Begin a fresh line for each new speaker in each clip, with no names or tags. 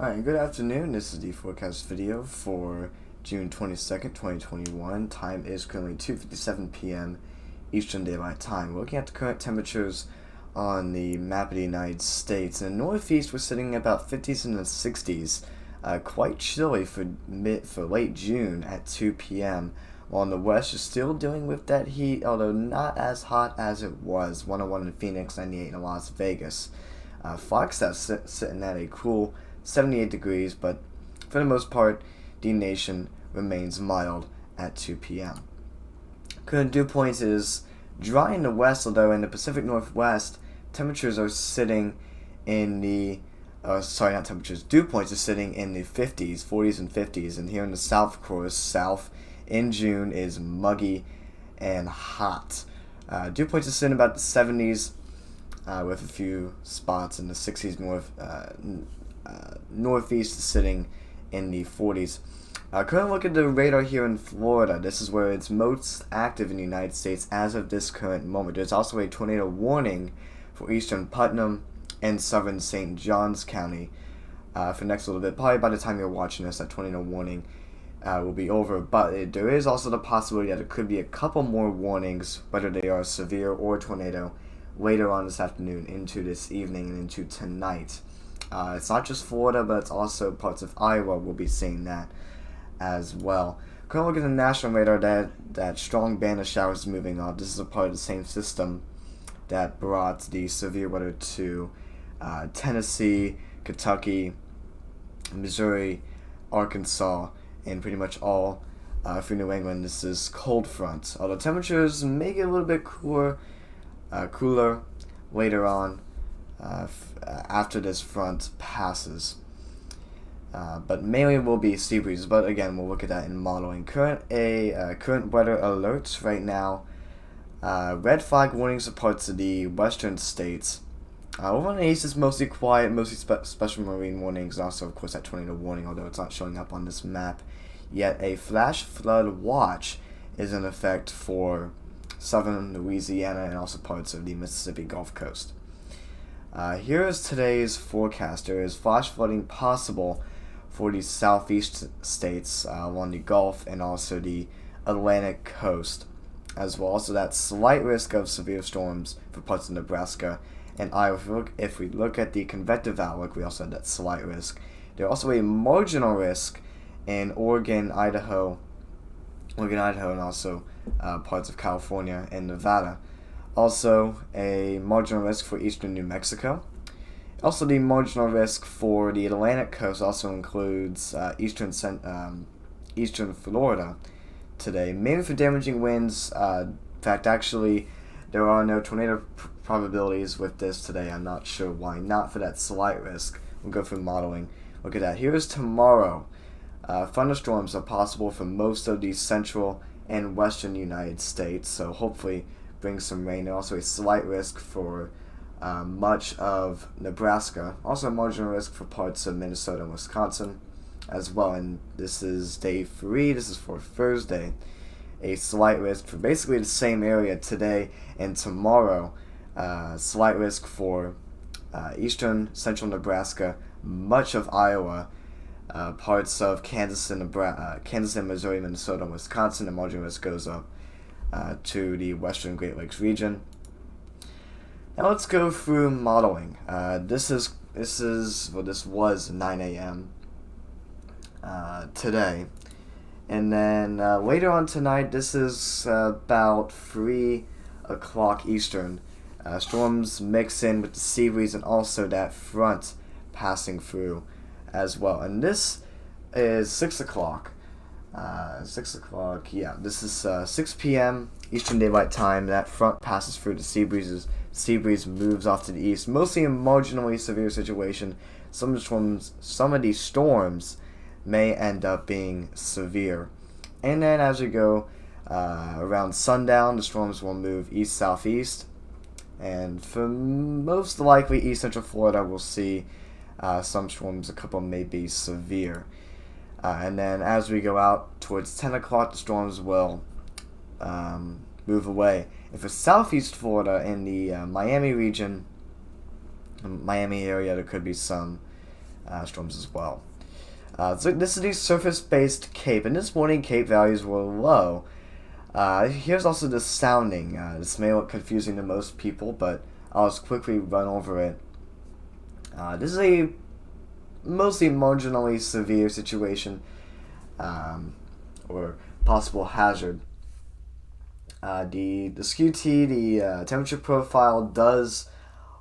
Alright, good afternoon. This is the forecast video for June 22nd, 2021. Time is currently 2:57 p.m. Eastern Daylight Time. We're looking at the current temperatures on the map of the United States. In the Northeast, we're sitting about 50s and the 60s. Quite chilly for late June at 2 p.m. While in the West, you're still dealing with that heat, although not as hot as it was. 101 in Phoenix, 98 in Las Vegas. Flagstaff's sitting at a cool 78 degrees, but for the most part, the nation remains mild at 2 p.m. Current dew point is dry in the west, although in the Pacific Northwest, temperatures are sitting in the dew points are sitting in the 50s, 40s, and 50s, and here in the south, of course, south in June is muggy and hot. Dew points are sitting about the 70s, with a few spots in the 60s northeast sitting in the 40s. Currently look at the radar here in Florida. This is where it's most active in the United States as of this current moment. There's also a tornado warning for eastern Putnam and southern St. Johns County for the next little bit. Probably by the time you're watching this, that tornado warning will be over. But there is also the possibility that there could be a couple more warnings, whether they are severe or tornado, later on this afternoon into this evening and into tonight. It's not just Florida, but it's also parts of Iowa. We'll be seeing that as well. Currently look at the national radar. That strong band of showers is moving off. This is a part of the same system that brought the severe weather to Tennessee, Kentucky, Missouri, Arkansas, and pretty much all through New England. This is cold front. Although temperatures may get a little bit cooler later on after this front passes. But mainly will be sea breezes. But again, we'll look at that in modeling. Current weather alerts right now. Red flag warnings for parts of the western states. Over on the east, it's mostly quiet, mostly special marine warnings, and also, of course, that tornado warning, although it's not showing up on this map yet. A flash flood watch is in effect for southern Louisiana and also parts of the Mississippi Gulf Coast. Here is today's forecast. There is flash flooding possible for the southeast states along the Gulf and also the Atlantic coast as well. Also, that slight risk of severe storms for parts of Nebraska and Iowa. If we look at the convective outlook, we also have that slight risk. There's also a marginal risk in Oregon, Idaho, and also parts of California and Nevada. Also, a marginal risk for eastern New Mexico. Also, the marginal risk for the Atlantic coast also includes eastern Florida today, mainly for damaging winds. In fact, actually, there are no tornado probabilities with this today. I'm not sure why not for that slight risk. We'll go through modeling. Look at that. Here is tomorrow. Thunderstorms are possible for most of the central and western United States, so hopefully bring some rain. Also a slight risk for much of Nebraska. Also a marginal risk for parts of Minnesota and Wisconsin as well. And this is day 3. This is for Thursday. A slight risk for basically the same area today and tomorrow. Slight risk for eastern central Nebraska, much of Iowa, parts of Kansas and Missouri, Minnesota, and Wisconsin. The marginal risk goes up to the western Great Lakes region. Now let's go through modeling. This was 9 a.m. Today, and then later on tonight, this is about 3 o'clock Eastern. Storms mix in with the sea breeze and also that front passing through as well. And this is 6 o'clock. 6 o'clock, yeah. This is 6 p.m. Eastern Daylight Time. That front passes through the sea breezes. Sea breeze moves off to the east, mostly a marginally severe situation. Some of these storms may end up being severe. And then as we go around sundown, the storms will move east-southeast. And for most likely east central Florida, we'll see some storms, a couple may be severe. And then as we go out towards 10 o'clock, the storms will move away. And for southeast Florida in the Miami region, Miami area, there could be some storms as well. So this is the surface-based CAPE, and this morning CAPE values were low. Here's also the sounding. This may look confusing to most people, but I'll just quickly run over it. This is a mostly marginally severe situation, or possible hazard. The SQT, the temperature profile does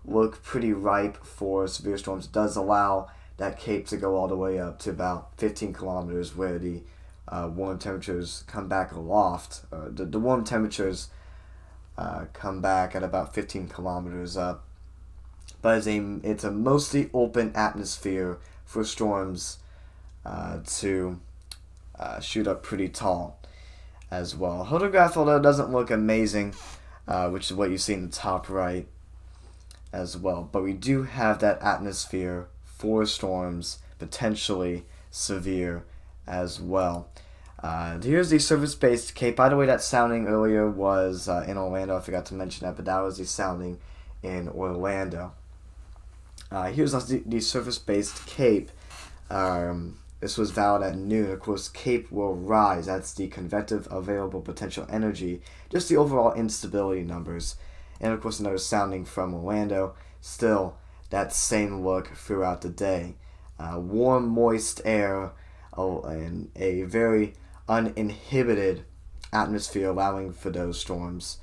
look pretty ripe for severe storms. It does allow that CAPE to go all the way up to about 15 kilometers, where the warm temperatures come back aloft. The warm temperatures come back at about 15 kilometers up. But it's a mostly open atmosphere for storms to shoot up pretty tall as well. Photograph, although doesn't look amazing, which is what you see in the top right as well. But we do have that atmosphere for storms, potentially severe as well. Here's the surface-based CAPE. By the way, that sounding earlier was in Orlando. I forgot to mention that, but that was the sounding in Orlando. Here's the surface-based CAPE. This was valid at noon. Of course, CAPE will rise. That's the convective available potential energy, just the overall instability numbers. And of course, another sounding from Orlando. Still, that same look throughout the day. Warm, moist air and a very uninhibited atmosphere, allowing for those storms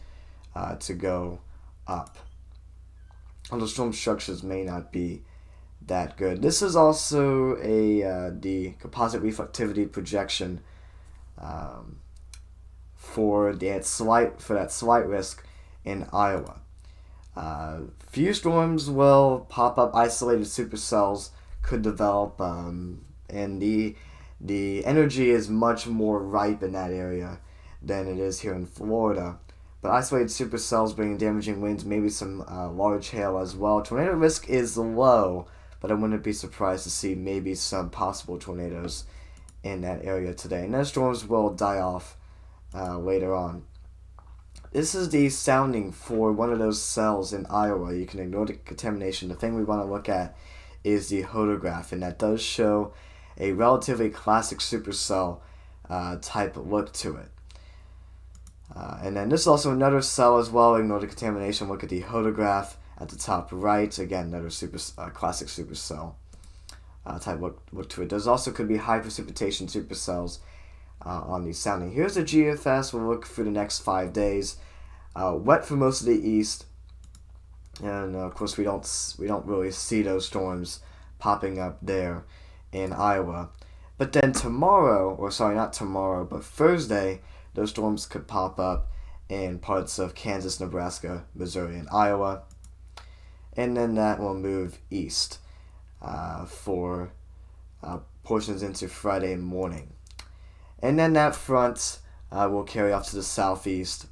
to go up. Although storm structures may not be that good. This is also the composite reflectivity projection for that slight risk in Iowa. Few storms will pop up. Isolated supercells could develop, and the energy is much more ripe in that area than it is here in Florida. But isolated supercells bringing damaging winds, maybe some large hail as well. Tornado risk is low, but I wouldn't be surprised to see maybe some possible tornadoes in that area today. And those storms will die off later on. This is the sounding for one of those cells in Iowa. You can ignore the contamination. The thing we want to look at is the hodograph, and that does show a relatively classic supercell type look to it. And then this is also another cell as well. Ignore the contamination. Look at the hodograph at the top right. Again, another classic supercell type look to it. There's also could be high precipitation supercells on the sounding. Here's the GFS. We'll look through the next 5 days. Wet for most of the east, and of course we don't really see those storms popping up there in Iowa. But then tomorrow, or sorry, not tomorrow, but Thursday, those storms could pop up in parts of Kansas, Nebraska, Missouri, and Iowa. And then that will move east for portions into Friday morning. And then that front will carry off to the southeast.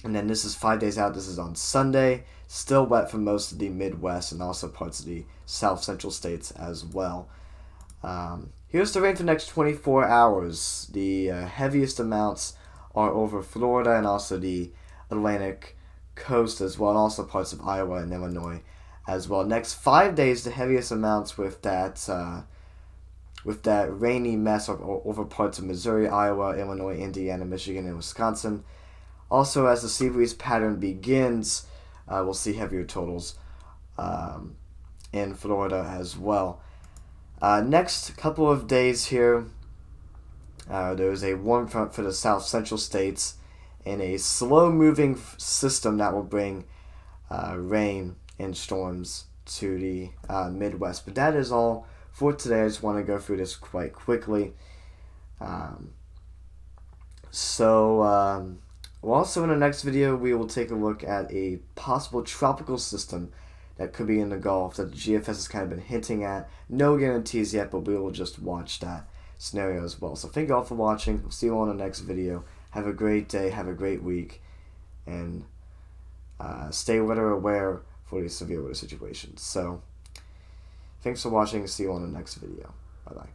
And then this is 5 days out. This is on Sunday. Still wet for most of the Midwest and also parts of the south central states as well. Here's the rain for the next 24 hours. The heaviest amounts are over Florida and also the Atlantic coast as well, and also parts of Iowa and Illinois as well. Next 5 days, the heaviest amounts with that rainy mess over parts of Missouri, Iowa, Illinois, Indiana, Michigan, and Wisconsin. Also, as the sea breeze pattern begins, we'll see heavier totals in Florida as well. Next couple of days here, there's a warm front for the south central states and a slow-moving system that will bring rain and storms to the Midwest. But that is all for today. I just want to go through this quite quickly. Also in the next video, we will take a look at a possible tropical system that could be in the Gulf that the GFS has kind of been hinting at. No guarantees yet, but we will just watch that scenario as well. So thank you all for watching. We'll see you all in the next video. Have a great day, have a great week, and stay weather aware for these severe weather situations. So thanks for watching. See you on the next video. Bye-bye.